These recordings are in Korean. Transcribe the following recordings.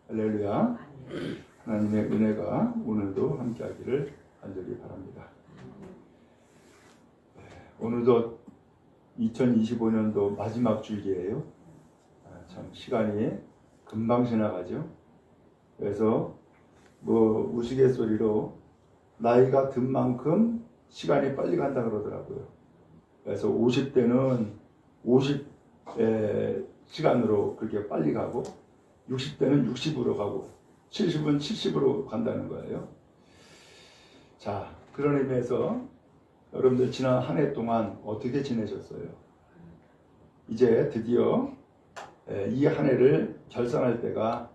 할렐루야. 하나님의 은혜가 오늘도 함께하기를 간절히 바랍니다. 오늘도 2025년도 마지막 주일이에요. 참 시간이 금방 지나가죠. 그래서 우스갯소리로 나이가 든 만큼 시간이 빨리 간다 그러더라고요. 그래서 50대는 50의 시간으로 그렇게 빨리 가고 60대는 60으로 가고 70은 70으로 간다는 거예요. 자, 그런 의미에서 여러분들 지난 한 해 동안 어떻게 지내셨어요? 이제 드디어 이 한 해를 결산할 때가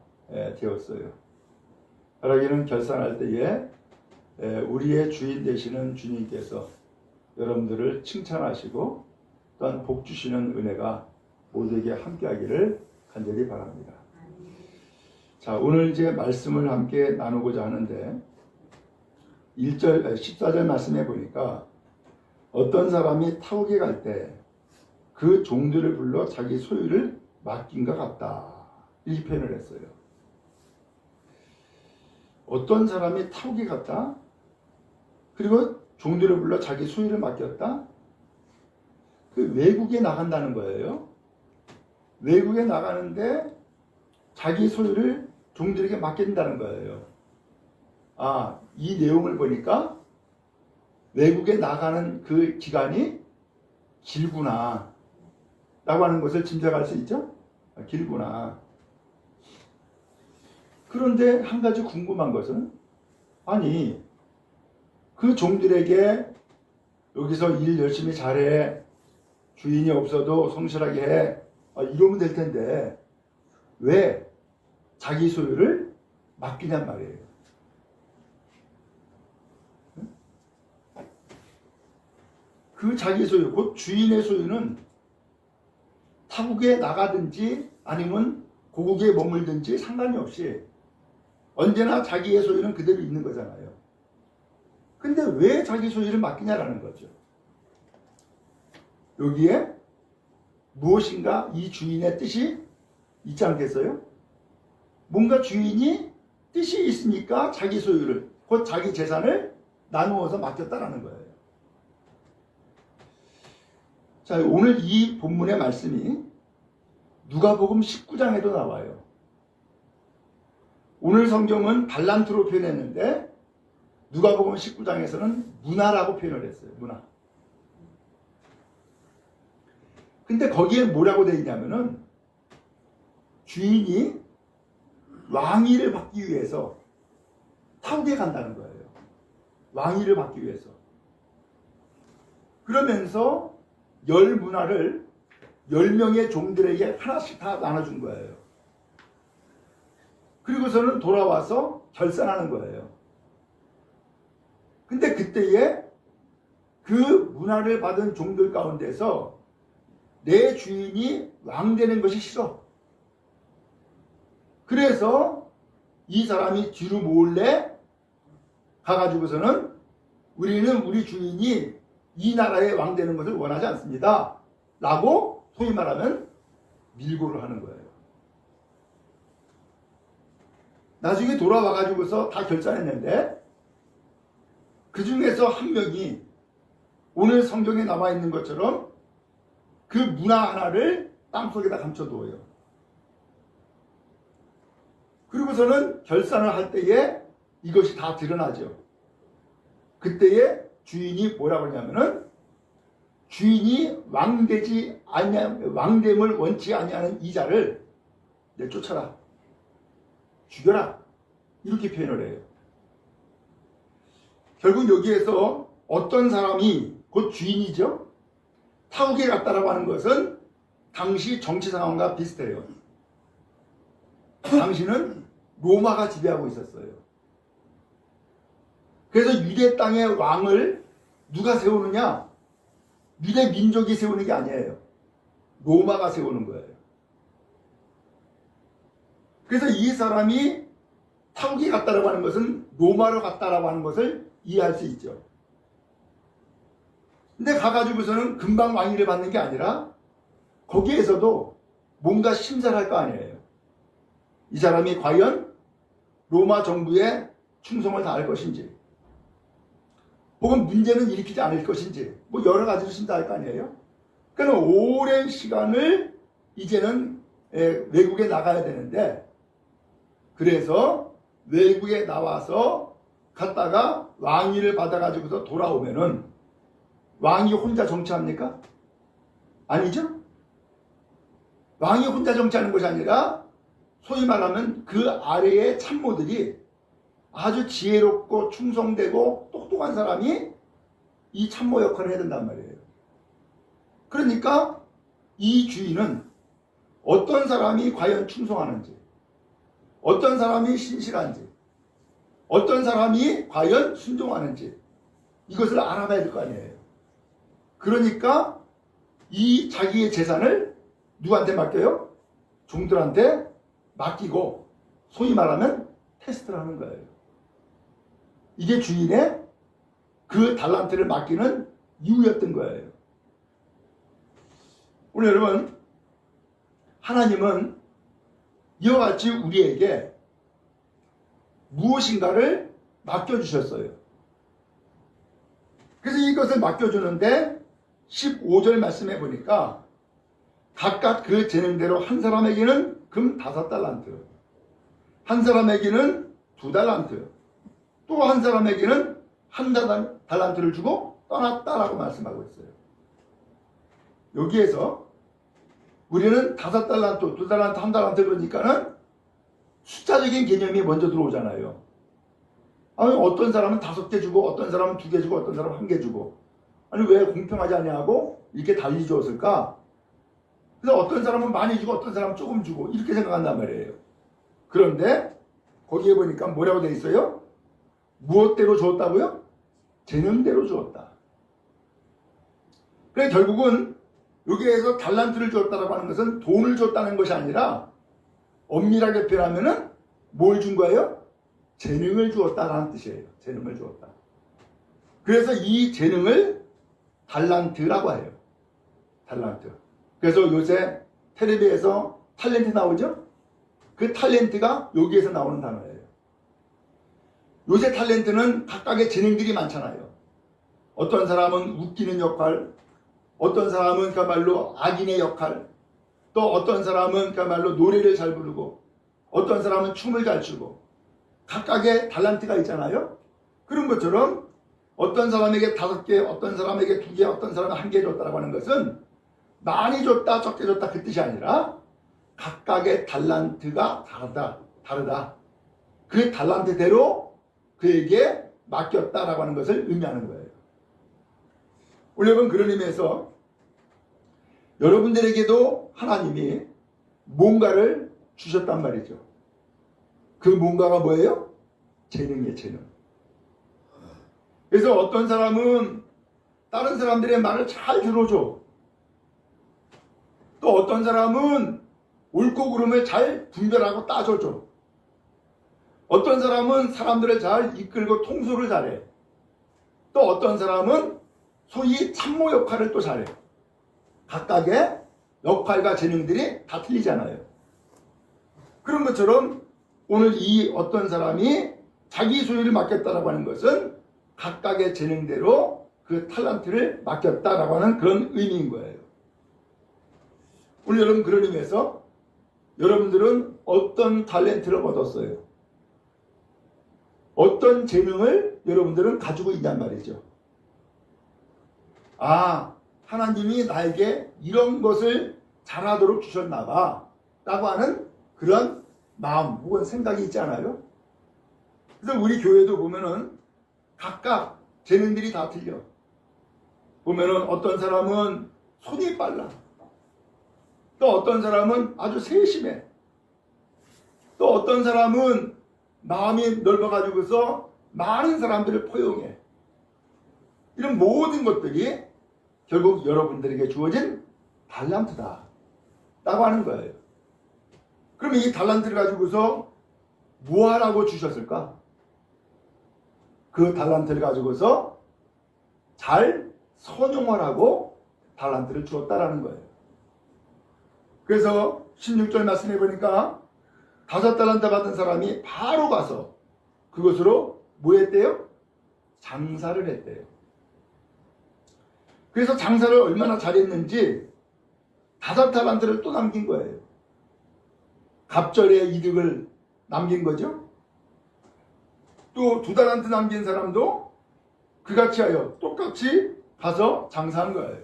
되었어요. 바라기는 결산할 때에 우리의 주인 되시는 주님께서 여러분들을 칭찬하시고 또한 복 주시는 은혜가 모두에게 함께하기를 간절히 바랍니다. 자, 오늘 이제 말씀을 함께 나누고자 하는데 14절 말씀해 보니까 어떤 사람이 타국에 갈 때 그 종들을 불러 자기 소유를 맡긴 것 같다. 이 표현을 했어요. 어떤 사람이 타국에 갔다? 그리고 종들을 불러 자기 소유를 맡겼다? 그 외국에 나간다는 거예요. 외국에 나가는데 자기 소유를 종들에게 맡긴다는 거예요. 아, 이 내용을 보니까 외국에 나가는 그 기간이 길구나 라고 하는 것을 짐작할 수 있죠? 길구나. 그런데 한 가지 궁금한 것은 아니 그 종들에게 여기서 일 열심히 잘해, 주인이 없어도 성실하게 해, 이러면 될 텐데 왜 자기 소유를 맡기냔 말이에요. 그 자기 소유, 곧 주인의 소유는 타국에 나가든지 아니면 고국에 머물든지 상관이 없이 언제나 자기의 소유는 그대로 있는 거잖아요. 근데 왜 자기 소유를 맡기냐라는 거죠. 여기에 무엇인가 이 주인의 뜻이 있지 않겠어요? 뭔가 주인이 뜻이 있으니까 자기 소유를, 곧 자기 재산을 나누어서 맡겼다라는 거예요. 자, 오늘 이 본문의 말씀이 누가복음 19장에도 나와요. 오늘 성경은 달란트로 표현했는데 누가복음 19장에서는 문화라고 표현을 했어요. 문화. 근데 거기에 뭐라고 되어 있냐면은 주인이 왕위를 받기 위해서 타국에 간다는 거예요. 왕위를 받기 위해서. 그러면서 10문화를 10명의 종들에게 하나씩 다 나눠준 거예요. 그리고서는 돌아와서 결산하는 거예요. 근데 그때에 그 문화를 받은 종들 가운데서 내 주인이 왕 되는 것이 싫어. 그래서 이 사람이 뒤로 몰래 가가지고서는 우리는 우리 주인이 이 나라의 왕 되는 것을 원하지 않습니다. 라고 소위 말하면 밀고를 하는 거예요. 나중에 돌아와가지고서 다 결산했는데 그 중에서 한 명이 오늘 성경에 나와 있는 것처럼 그 문화 하나를 땅속에다 감춰두어요. 그리고서는 결산을 할 때에 이것이 다 드러나죠. 그때에 주인이 뭐라고 하냐면은 주인이 왕됨을 원치 아니하는 이자를 내쫓아라, 죽여라, 이렇게 표현을 해요. 결국 여기에서 어떤 사람이 곧 주인이죠. 타국에 갔다라고 하는 것은 당시 정치 상황과 비슷해요. 당시는 로마가 지배하고 있었어요. 그래서 유대 땅의 왕을 누가 세우느냐? 유대 민족이 세우는 게 아니에요. 로마가 세우는 거예요. 그래서 이 사람이 타국에 갔다라고 하는 것은 로마로 갔다라고 하는 것을 이해할 수 있죠. 근데 가가지고서는 금방 왕위를 받는 게 아니라 거기에서도 뭔가 심사를 할 거 아니에요. 이 사람이 과연 로마 정부에 충성을 다할 것인지, 혹은 문제는 일으키지 않을 것인지, 뭐 여러 가지로 심사할 거 아니에요. 그러니까 오랜 시간을 이제는 외국에 나가야 되는데, 그래서 외국에 나와서 갔다가 왕위를 받아가지고서 돌아오면은 왕이 혼자 정치합니까? 아니죠. 왕이 혼자 정치하는 것이 아니라 소위 말하면 그 아래의 참모들이 아주 지혜롭고 충성되고 똑똑한 사람이 이 참모 역할을 해야 된단 말이에요. 그러니까 이 주인은 어떤 사람이 과연 충성하는지, 어떤 사람이 신실한지, 어떤 사람이 과연 순종하는지 이것을 알아봐야 될 거 아니에요. 그러니까 이 자기의 재산을 누구한테 맡겨요? 종들한테 맡기고 소위 말하면 테스트를 하는 거예요. 이게 주인의 그 달란트를 맡기는 이유였던 거예요. 오늘 여러분, 하나님은 이와 같이 우리에게 무엇인가를 맡겨주셨어요. 그래서 이것을 맡겨주는데 15절 말씀해 보니까 각각 그 재능대로 한 사람에게는 금 5달란트, 한 사람에게는 2달란트, 또 한 사람에게는 1달란트를 주고 떠났다라고 말씀하고 있어요. 여기에서 우리는 5달란트, 2달란트, 1달란트 그러니까는 숫자적인 개념이 먼저 들어오잖아요. 아니, 어떤 사람은 5개 주고, 어떤 사람은 2개 주고, 어떤 사람은 1개 주고. 아니, 왜 공평하지 않냐고 이렇게 달리 줬을까? 그래서 어떤 사람은 많이 주고, 어떤 사람은 조금 주고, 이렇게 생각한단 말이에요. 그런데 거기에 보니까 뭐라고 돼 있어요? 무엇대로 주었다고요? 재능대로 주었다. 그래, 결국은 여기에서 달란트를 주었다라고 하는 것은 돈을 줬다는 것이 아니라 엄밀하게 표현하면은 뭘 준 거예요? 재능을 주었다라는 뜻이에요. 재능을 주었다. 그래서 이 재능을 달란트라고 해요. 달란트. 그래서 요새 텔레비에서 탤런트 나오죠? 그 탤런트가 여기에서 나오는 단어예요. 요새 탤런트는 각각의 재능들이 많잖아요. 어떤 사람은 웃기는 역할, 어떤 사람은 그야말로 악인의 역할, 또 어떤 사람은 그야말로 노래를 잘 부르고, 어떤 사람은 춤을 잘 추고, 각각의 달란트가 있잖아요. 그런 것처럼 어떤 사람에게 5개, 어떤 사람에게 2개, 어떤 사람은 1개 줬다라고 하는 것은 많이 줬다, 적게 줬다 그 뜻이 아니라 각각의 달란트가 다르다. 그 달란트대로 그에게 맡겼다라고 하는 것을 의미하는 거예요. 우리 여러분, 그런 의미에서 여러분들에게도 하나님이 뭔가를 주셨단 말이죠. 그 뭔가가 뭐예요? 재능이에요, 재능. 그래서 어떤 사람은 다른 사람들의 말을 잘 들어줘. 또 어떤 사람은 옳고 그름을 잘 분별하고 따져줘. 어떤 사람은 사람들을 잘 이끌고 통솔을 잘해. 또 어떤 사람은 소위 참모 역할을 또 잘해. 각각의 역할과 재능들이 다 틀리잖아요. 그런 것처럼 오늘 이 어떤 사람이 자기 소유를 맡겼다라고 하는 것은 각각의 재능대로 그 탤런트를 맡겼다라고 하는 그런 의미인 거예요. 오늘 여러분, 그런 의미에서 여러분들은 어떤 탤런트를 얻었어요? 어떤 재능을 여러분들은 가지고 있냔 말이죠. 아, 하나님이 나에게 이런 것을 잘하도록 주셨나 봐 라고 하는 그런 마음 혹은 생각이 있잖아요. 그래서 우리 교회도 보면은 각각 재능들이 다 틀려. 보면은 어떤 사람은 손이 빨라. 또 어떤 사람은 아주 세심해. 또 어떤 사람은 마음이 넓어가지고서 많은 사람들을 포용해. 이런 모든 것들이 결국 여러분들에게 주어진 달란트다 라고 하는 거예요. 그럼 이 달란트를 가지고서 무엇하라고 주셨을까? 그 달란트를 가지고서 잘 선용하라고 달란트를 주었다라는 거예요. 그래서 16절 말씀해 보니까 5달란트 받은 사람이 바로 가서 그것으로 뭐 했대요? 장사를 했대요. 그래서 장사를 얼마나 잘했는지 5달란트를 또 남긴 거예요. 갑절의 이득을 남긴 거죠. 또 2달란트 남긴 사람도 그같이 하여 똑같이 가서 장사한 거예요.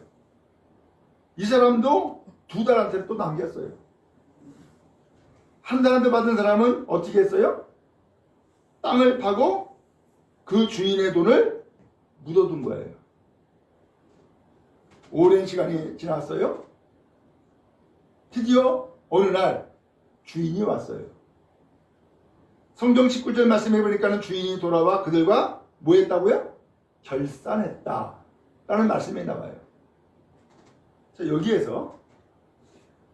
이 사람도 2달란트를 또 남겼어요. 1달란트 받은 사람은 어떻게 했어요? 땅을 파고 그 주인의 돈을 묻어둔 거예요. 오랜 시간이 지났어요. 드디어 어느 날 주인이 왔어요. 성경 19절 말씀해 보니까는 주인이 돌아와 그들과 뭐 했다고요? 결산했다 라는 말씀이 나와요. 자, 여기에서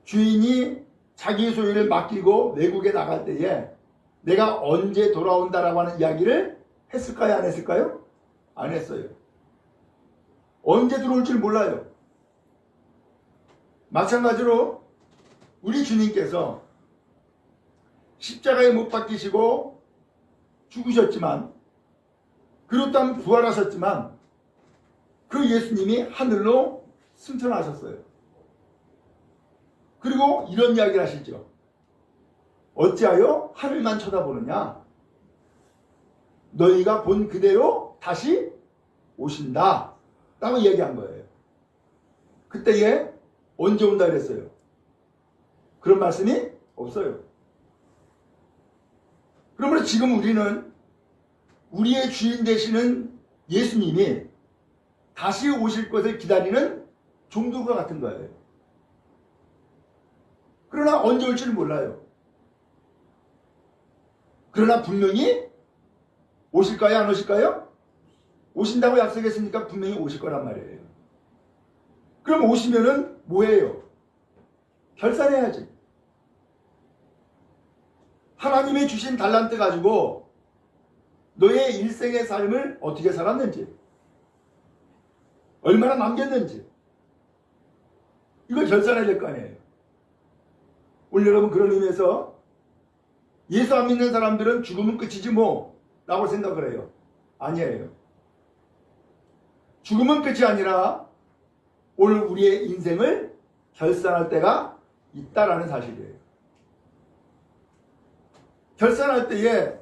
주인이 자기 소유를 맡기고 외국에 나갈 때에 내가 언제 돌아온다라고 하는 이야기를 했을까요? 안 했을까요? 안 했어요. 언제 들어올 줄 몰라요. 마찬가지로 우리 주님께서 십자가에 못 박히시고 죽으셨지만 그렇다면 부활하셨지만 그 예수님이 하늘로 승천하셨어요. 그리고 이런 이야기를 하시죠. 어찌하여 하늘만 쳐다보느냐? 너희가 본 그대로 다시 오신다 라고 얘기한 거예요. 그때에 언제 온다 그랬어요? 그런 말씀이 없어요. 그러므로 지금 우리는 우리의 주인 되시는 예수님이 다시 오실 것을 기다리는 종들과 같은 거예요. 그러나 언제 올지를 몰라요. 그러나 분명히 오실까요? 안 오실까요? 오신다고 약속했으니까 분명히 오실 거란 말이에요. 그럼 오시면은 뭐예요? 결산해야지. 하나님이 주신 달란트 가지고 너의 일생의 삶을 어떻게 살았는지, 얼마나 남겼는지 이걸 결산해야 될 거 아니에요. 오늘 여러분 그런 의미에서 예수 안 믿는 사람들은 죽으면 끝이지 뭐 라고 생각을 해요. 아니에요. 죽으면 끝이 아니라 오늘 우리의 인생을 결산할 때가 있다라는 사실이에요. 결산할 때에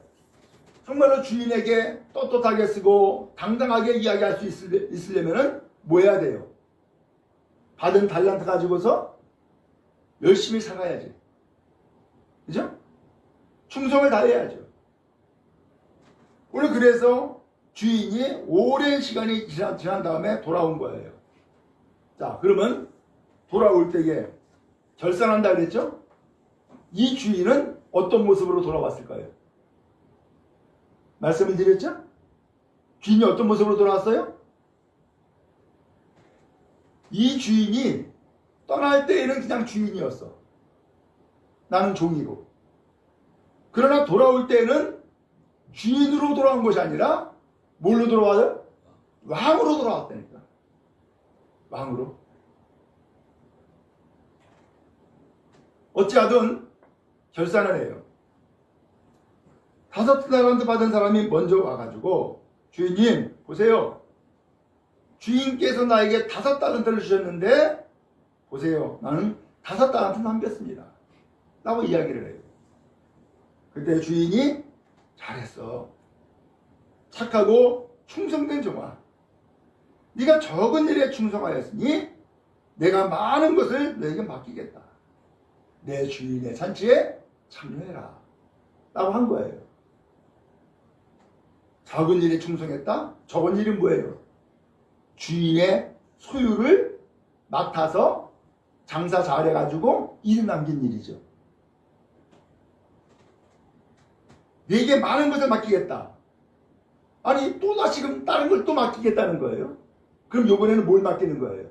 정말로 주인에게 떳떳하게 쓰고 당당하게 이야기할 수 있으려면 뭐 해야 돼요? 받은 달란트 가지고서 열심히 살아야지. 그죠? 충성을 다해야죠. 오늘 그래서 주인이 오랜 시간이 지난 다음에 돌아온 거예요. 자, 그러면 돌아올 때에 결산한다 그랬죠? 이 주인은 어떤 모습으로 돌아왔을까요? 말씀을 드렸죠? 주인이 어떤 모습으로 돌아왔어요? 이 주인이 떠날 때에는 그냥 주인이었어. 나는 종이고. 그러나 돌아올 때는 주인으로 돌아온 것이 아니라 뭘로 돌아와요? 왕으로 돌아왔다니까. 왕으로. 어찌하든 결산을 해요. 5달란트 받은 사람이 먼저 와가지고 주인님 보세요. 주인께서 나에게 5달란트를 주셨는데 보세요. 나는 5달란트 남겼습니다. 라고 이야기를 해요. 그때 주인이 잘했어. 착하고 충성된 종아. 네가 적은 일에 충성하였으니 내가 많은 것을 너에게 맡기겠다. 내 주인의 잔치에 참여해라. 라고 한 거예요. 적은 일에 충성했다? 적은 일은 뭐예요? 주인의 소유를 맡아서 장사 잘해가지고 일 남긴 일이죠. 네게 많은 것을 맡기겠다. 아니 또 다시금 다른 걸 또 맡기겠다는 거예요. 그럼 이번에는 뭘 맡기는 거예요?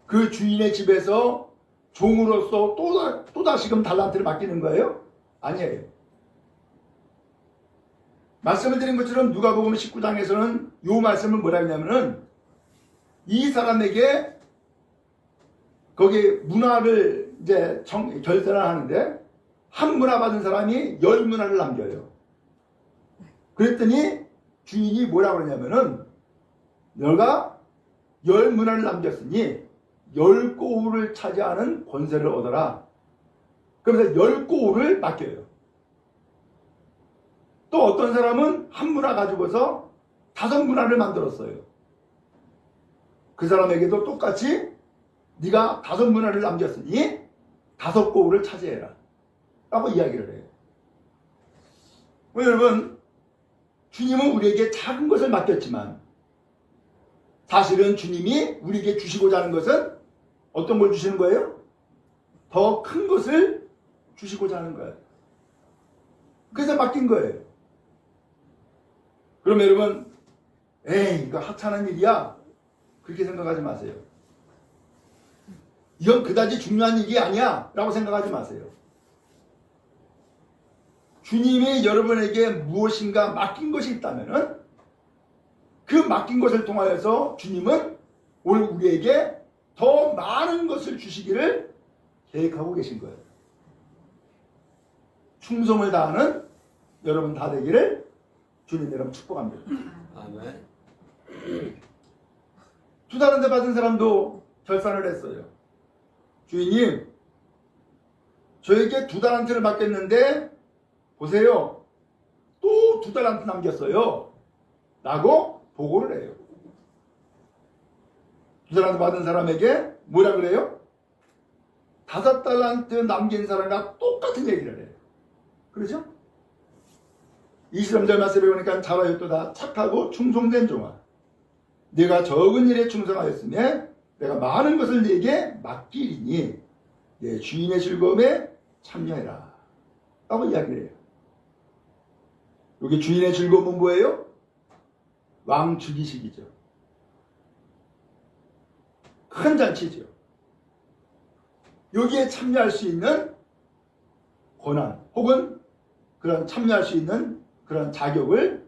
그 주인의 집에서 종으로서 또 다시금 달란트를 맡기는 거예요? 아니에요. 말씀을 드린 것처럼 누가복음 19장에서는 이 말씀을 뭐라 했냐면은 이 사람에게 거기 문화를 이제 결산을 하는데 한 문화 받은 사람이 10문화를 남겨요. 그랬더니 주인이 뭐라고 그러냐면은 너가 10문화를 남겼으니 10고울을 차지하는 권세를 얻어라. 그러면서 10고울을 맡겨요. 또 어떤 사람은 한 문화 가지고서 5문화를 만들었어요. 그 사람에게도 똑같이 네가 5문화를 남겼으니 5고울을 차지해라 라고 이야기를 해요. 여러분, 주님은 우리에게 작은 것을 맡겼지만 사실은 주님이 우리에게 주시고자 하는 것은 어떤 걸 주시는 거예요? 더 큰 것을 주시고자 하는 거예요. 그래서 맡긴 거예요. 그럼 여러분, 에이 이거 하찮은 일이야 그렇게 생각하지 마세요. 이건 그다지 중요한 일이 아니야 라고 생각하지 마세요. 주님이 여러분에게 무엇인가 맡긴 것이 있다면 그 맡긴 것을 통하여서 주님은 오늘 우리에게 더 많은 것을 주시기를 계획하고 계신 거예요. 충성을 다하는 여러분 다 되기를 주님 여러분 축복합니다. 아멘. 2달란트 받은 사람도 결산을 했어요. 주인님, 저에게 2달란트를 맡겼는데 보세요. 또 2달란트 남겼어요. 라고 보고를 해요. 2달란트 받은 사람에게 뭐라 그래요? 5달란트 남긴 사람과 똑같은 얘기를 해요. 그렇죠? 23절 말씀에 보니까 잘하였도다 착하고 충성된 종아, 네가 적은 일에 충성하였으며 내가 많은 것을 네게 맡기리니 내 주인의 즐거움에 참여해라 라고 이야기를 해요. 여기 주인의 즐거움은 뭐예요? 왕 즉위식이죠. 큰 잔치죠. 여기에 참여할 수 있는 권한 혹은 그런 참여할 수 있는 그런 자격을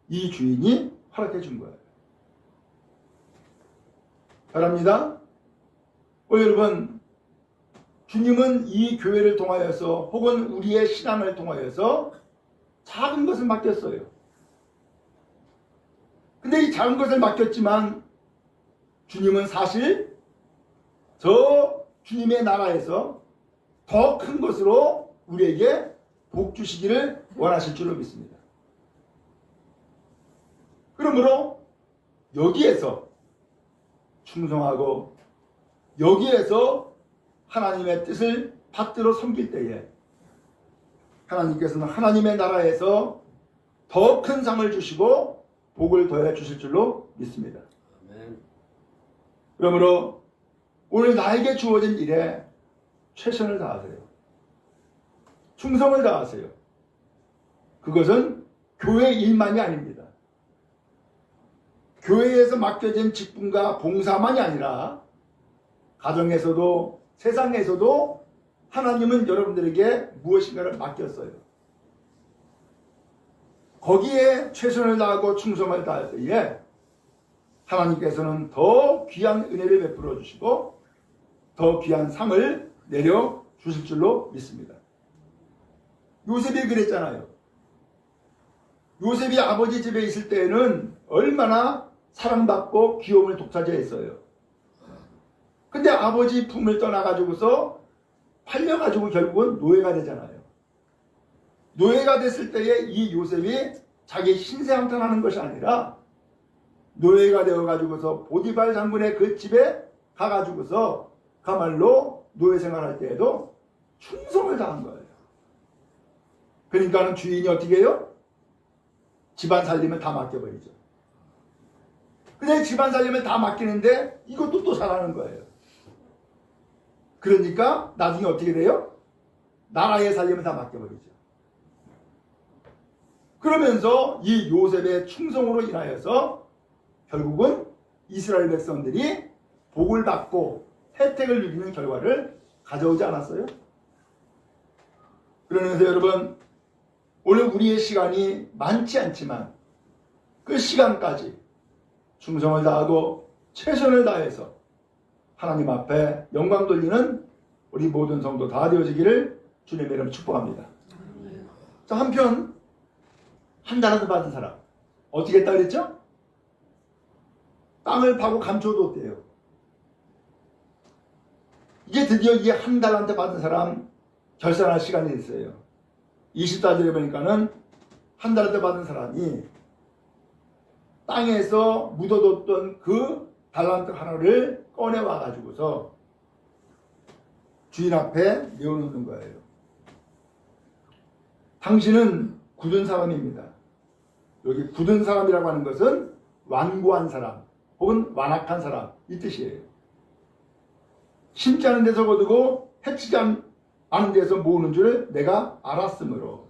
이 주인이 허락해 준 거예요. 바랍니다. 여러분, 주님은 이 교회를 통하여서 혹은 우리의 신앙을 통하여서 작은 것을 맡겼어요. 근데 이 작은 것을 맡겼지만 주님은 사실 저 주님의 나라에서 더 큰 것으로 우리에게 복 주시기를 원하실 줄로 믿습니다. 그러므로 여기에서 충성하고 여기에서 하나님의 뜻을 받들어 섬길 때에 하나님께서는 하나님의 나라에서 더 큰 상을 주시고 복을 더해 주실 줄로 믿습니다. 아멘. 그러므로 오늘 나에게 주어진 일에 최선을 다하세요. 충성을 다하세요. 그것은 교회 일만이 아닙니다. 교회에서 맡겨진 직분과 봉사만이 아니라 가정에서도 세상에서도 하나님은 여러분들에게 무엇인가를 맡겼어요. 거기에 최선을 다하고 충성을 다할 때에 하나님께서는 더 귀한 은혜를 베풀어 주시고 더 귀한 상을 내려 주실 줄로 믿습니다. 요셉이 그랬잖아요. 요셉이 아버지 집에 있을 때에는 얼마나 사랑받고 귀여움을 독차지했어요. 근데 아버지 품을 떠나가지고서 팔려가지고 결국은 노예가 되잖아요. 노예가 됐을 때에 이 요셉이 자기 신세한탄하는 것이 아니라 노예가 되어가지고서 보디발 장군의 그 집에 가가지고서 그야말로 노예 생활할 때에도 충성을 다한 거예요. 그러니까는 주인이 어떻게 해요? 집안 살림을 다 맡겨버리죠. 근데 집안 살림을 다 맡기는데 이것도 또 잘하는 거예요. 그러니까 나중에 어떻게 돼요? 나라의 살림을 다 맡겨버리죠. 그러면서 이 요셉의 충성으로 인하여서 결국은 이스라엘 백성들이 복을 받고 혜택을 누리는 결과를 가져오지 않았어요? 그러면서 여러분, 오늘 우리의 시간이 많지 않지만 그 시간까지 충성을 다하고 최선을 다해서 하나님 앞에 영광 돌리는 우리 모든 성도 다 되어지기를 주님의 이름 축복합니다. 자, 한편 한 달란트 받은 사람 어떻게 했다 그랬죠? 땅을 파고 감춰뒀대요. 이제 드디어 이 한 달란트 받은 사람 결산할 시간이 됐어요. 20달들에 보니까는 한 달란트 받은 사람이 땅에서 묻어뒀던 그 달란트 하나를 꺼내와 가지고서 주인 앞에 내어놓는 거예요. 당신은 굳은 사람입니다. 여기 굳은 사람이라고 하는 것은 완고한 사람 혹은 완악한 사람 이 뜻이에요. 심지 않은 데서 거두고 해치지 않은 데서 모으는 줄을 내가 알았으므로.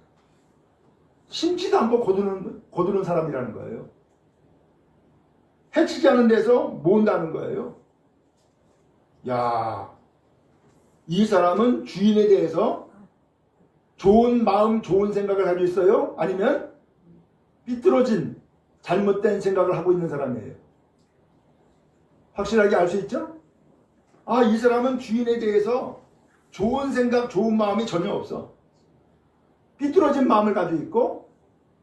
심지도 않고 거두는 사람이라는 거예요. 해치지 않은 데서 모은다는 거예요. 야, 이 사람은 주인에 대해서 좋은 마음, 좋은 생각을 가지고 있어요? 아니면 삐뚤어진 잘못된 생각을 하고 있는 사람이에요? 확실하게 알 수 있죠? 아, 이 사람은 주인에 대해서 좋은 생각, 좋은 마음이 전혀 없어. 삐뚤어진 마음을 가지고 있고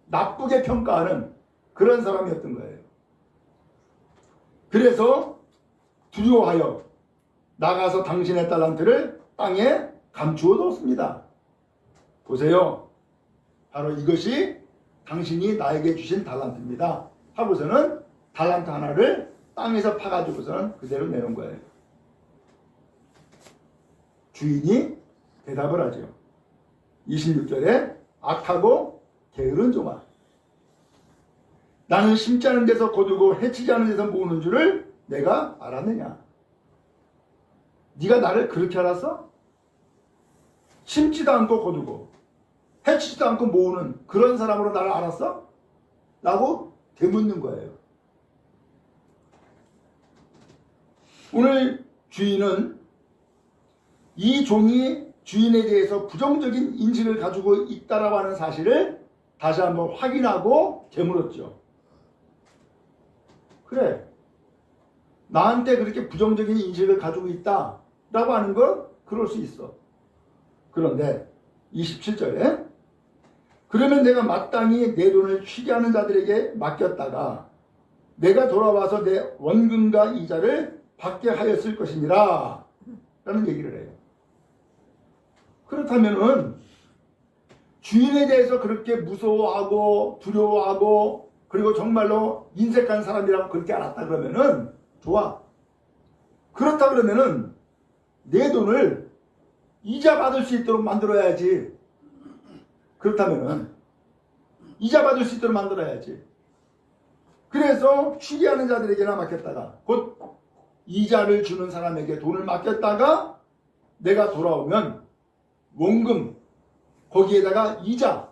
나쁘게 평가하는 그런 사람이었던 거예요. 그래서 두려워하여 나가서 당신의 달란트를 땅에 감추어 뒀습니다. 보세요. 바로 이것이 당신이 나에게 주신 달란트입니다. 하고서는 달란트 하나를 땅에서 파가지고서는 그대로 내놓은 거예요. 주인이 대답을 하죠. 26절에 악하고 게으른 종아, 나는 심지 않은 데서 거두고 해치지 않은 데서 모으는 줄을 내가 알았느냐? 네가 나를 그렇게 알았어? 심지도 않고 거두고 해치지도 않고 모으는 그런 사람으로 나를 알았어? 라고 되묻는 거예요. 오늘 주인은 이 종이 주인에 대해서 부정적인 인식을 가지고 있다라고 하는 사실을 다시 한번 확인하고 되물었죠. 그래, 나한테 그렇게 부정적인 인식을 가지고 있다라고 하는 건 그럴 수 있어. 그런데 27절에 그러면 내가 마땅히 내 돈을 취기하는 자들에게 맡겼다가 내가 돌아와서 내 원금과 이자를 받게 하였을 것이니라 라는 얘기를 해요. 그렇다면은 주인에 대해서 그렇게 무서워하고 두려워하고 그리고 정말로 인색한 사람이라고 그렇게 알았다 그러면은 좋아. 그렇다 그러면은 내 돈을 이자 받을 수 있도록 만들어야지. 그렇다면은 이자 받을 수 있도록 만들어야지. 그래서 취기하는 자들에게나 맡겼다가 곧 이자를 주는 사람에게 돈을 맡겼다가 내가 돌아오면 원금 거기에다가 이자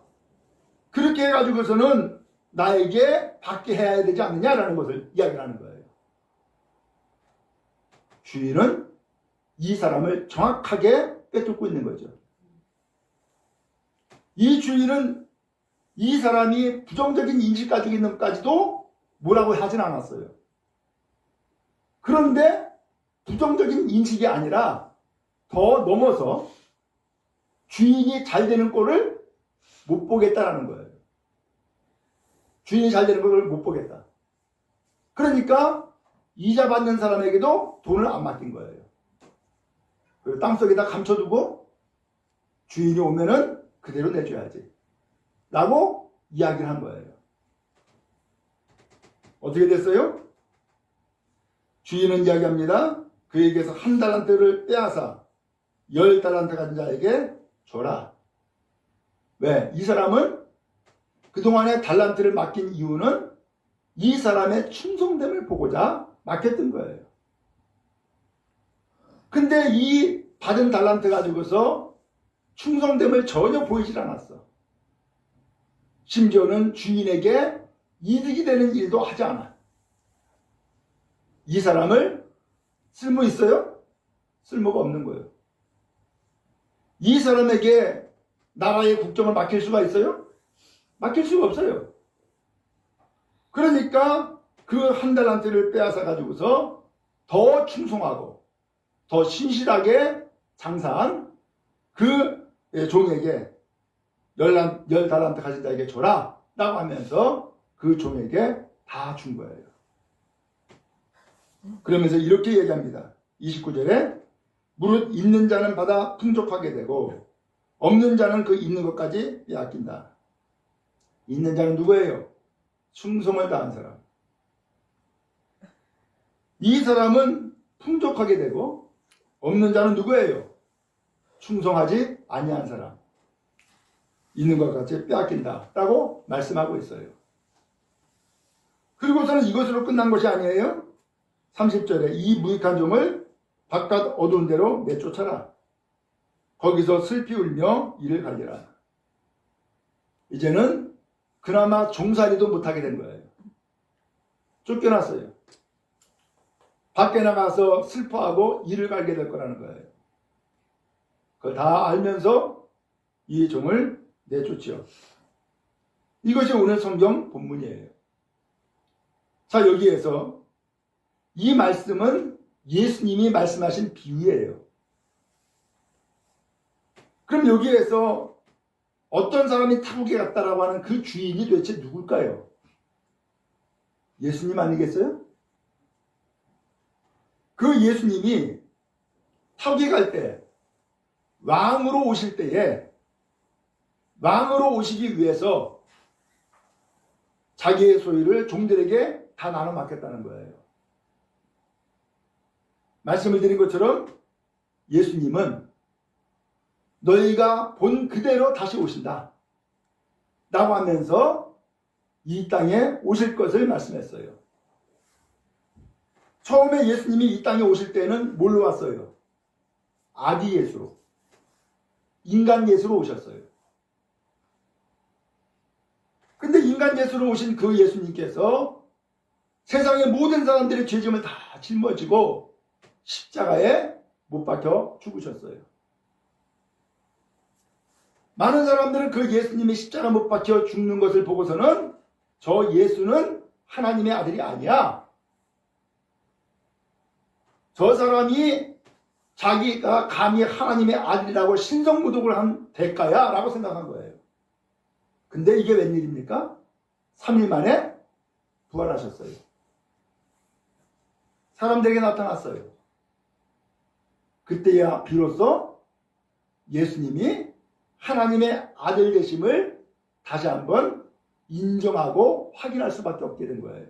그렇게 해가지고서는 나에게 받게 해야 되지 않느냐라는 것을 이야기하는 거예요. 주인은 이 사람을 정확하게 꿰뚫고 있는 거죠. 이 주인은 이 사람이 부정적인 인식 가지고 있는 것까지도 뭐라고 하진 않았어요. 그런데 부정적인 인식이 아니라 더 넘어서 주인이 잘 되는 꼴을 못 보겠다라는 거예요. 주인이 잘 되는 걸 못 보겠다. 그러니까 이자 받는 사람에게도 돈을 안 맡긴 거예요. 그리고 땅속에다 감춰두고 주인이 오면은 그대로 내줘야지 라고 이야기를 한 거예요. 어떻게 됐어요? 주인은 이야기합니다. 그에게서 한 달란트를 빼앗아 10달란트 가진 자에게 줘라. 왜? 이 사람은 그동안에 달란트를 맡긴 이유는 이 사람의 충성됨을 보고자 맡겼던 거예요. 근데 이 받은 달란트 가지고서 충성됨을 전혀 보이질 않았어. 심지어는 주인에게 이득이 되는 일도 하지 않아. 이 사람을 쓸모 있어요? 쓸모가 없는 거예요. 이 사람에게 나라의 국정을 맡길 수가 있어요? 맡길 수가 없어요. 그러니까 그 한 달란트를 빼앗아 가지고서 더 충성하고 더 신실하게 장사한 그 종에게 열 달란트 가진 자에게 줘라 라고 하면서 그 종에게 다 준 거예요. 그러면서 이렇게 얘기합니다. 29절에 무릇 있는 자는 받아 풍족하게 되고 없는 자는 그 있는 것까지 빼앗긴다. 있는 자는 누구예요? 충성을 다한 사람. 이 사람은 풍족하게 되고 없는 자는 누구예요? 충성하지 아니한 사람. 있는 것까지 빼앗긴다 라고 말씀하고 있어요. 그리고서는 이것으로 끝난 것이 아니에요. 30절에 이 무익한 종을 바깥 어두운 데로 내쫓아라. 거기서 슬피 울며 이를 갈리라. 이제는 그나마 종살이도 못하게 된 거예요. 쫓겨났어요. 밖에 나가서 슬퍼하고 이를 갈게 될 거라는 거예요. 그걸 다 알면서 이 종을 내쫓지요. 이것이 오늘 성경 본문이에요. 자, 여기에서 이 말씀은 예수님이 말씀하신 비유예요. 그럼 여기에서 어떤 사람이 타국에 갔다라고 하는 그 주인이 도대체 누굴까요? 예수님 아니겠어요? 그 예수님이 타국에 갈 때, 왕으로 오실 때에 왕으로 오시기 위해서 자기의 소유를 종들에게 다 나눠 맡겼다는 거예요. 말씀을 드린 것처럼 예수님은 너희가 본 그대로 다시 오신다 라고 하면서 이 땅에 오실 것을 말씀했어요. 처음에 예수님이 이 땅에 오실 때는 뭘로 왔어요? 아기 예수로, 인간 예수로 오셨어요. 근데 인간 예수로 오신 그 예수님께서 세상의 모든 사람들의 죄짐을 다 짊어지고 십자가에 못 박혀 죽으셨어요. 많은 사람들은 그 예수님이 십자가 못 박혀 죽는 것을 보고서는 저 예수는 하나님의 아들이 아니야. 저 사람이 자기가 감히 하나님의 아들이라고 신성모독을 한 대가야 라고 생각한 거예요. 근데 이게 웬일입니까? 3일 만에 부활하셨어요. 사람들에게 나타났어요. 그때야 비로소 예수님이 하나님의 아들 되심을 다시 한번 인정하고 확인할 수밖에 없게 된 거예요.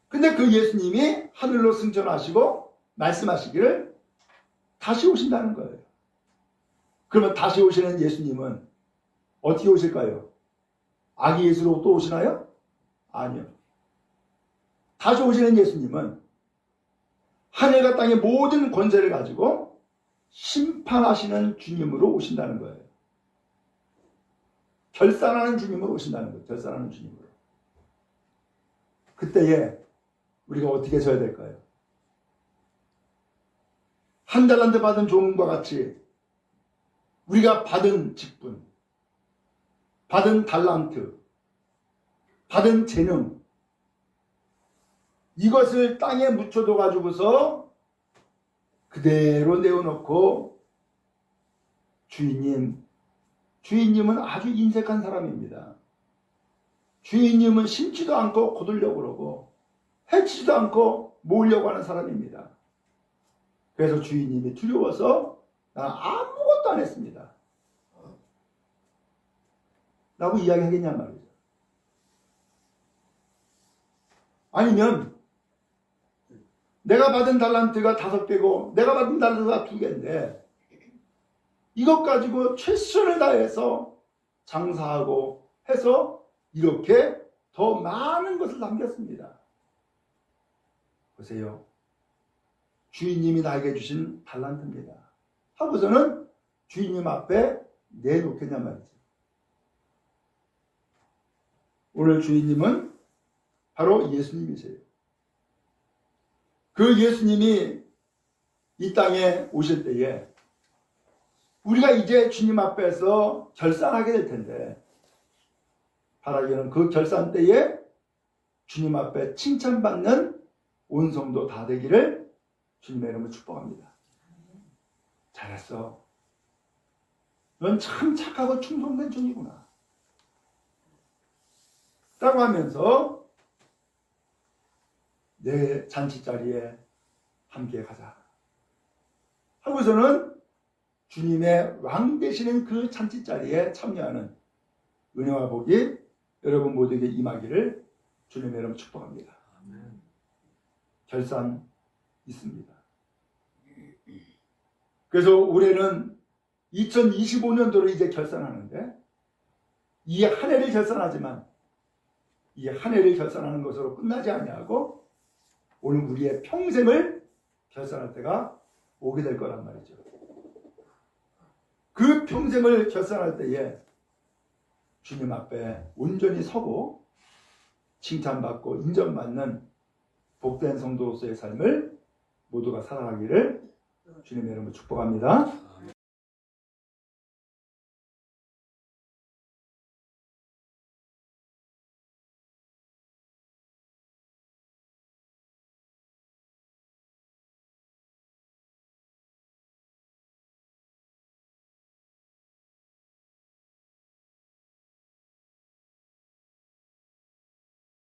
근데 그 예수님이 하늘로 승천하시고 말씀하시기를 다시 오신다는 거예요. 그러면 다시 오시는 예수님은 어떻게 오실까요? 아기 예수로 또 오시나요? 아니요. 다시 오시는 예수님은 하늘과 땅의 모든 권세를 가지고 심판하시는 주님으로 오신다는 거예요. 결산하는 주님으로 오신다는 거예요. 결산하는 주님으로. 그때에 우리가 어떻게 서야 될까요? 한 달란트 받은 종과 같이 우리가 받은 직분, 받은 달란트, 받은 재능, 이것을 땅에 묻혀둬 가지고서 그대로 내어놓고 주인님은 아주 인색한 사람입니다. 주인님은 심지도 않고 거두려고 그러고 해치지도 않고 모으려고 하는 사람입니다. 그래서 주인님이 두려워서 나는 아무것도 안 했습니다 라고 이야기하겠냐 말이죠. 아니면 내가 받은 달란트가 5개고 내가 받은 달란트가 2개인데 이것 가지고 최선을 다해서 장사하고 해서 이렇게 더 많은 것을 남겼습니다. 보세요. 주인님이 나에게 주신 달란트입니다 하고서는 주인님 앞에 내놓겠냐 말이죠. 오늘 주인님은 바로 예수님이세요. 그 예수님이 이 땅에 오실 때에 우리가 이제 주님 앞에서 결산하게 될 텐데 바라기는 그 결산 때에 주님 앞에 칭찬받는 온 성도 다 되기를 주님의 이름으로 축복합니다. 잘했어. 넌 참 착하고 충성된 종이구나 라고 하면서 내 잔치자리에 함께 가자 하고서는 주님의 왕 되시는 그 잔치자리에 참여하는 은혜와 복이 여러분 모두에게 임하기를 주님의 이름으로 축복합니다. 결산 있습니다. 그래서 올해는 2025년도로 이제 결산하는데 이 한 해를 결산하지만 이 한 해를 결산하는 것으로 끝나지 아니하고 오늘 우리의 평생을 결산할 때가 오게 될 거란 말이죠. 그 평생을 결산할 때에 주님 앞에 온전히 서고 칭찬받고 인정받는 복된 성도로서의 삶을 모두가 살아가기를 주님의 이름으로 축복합니다.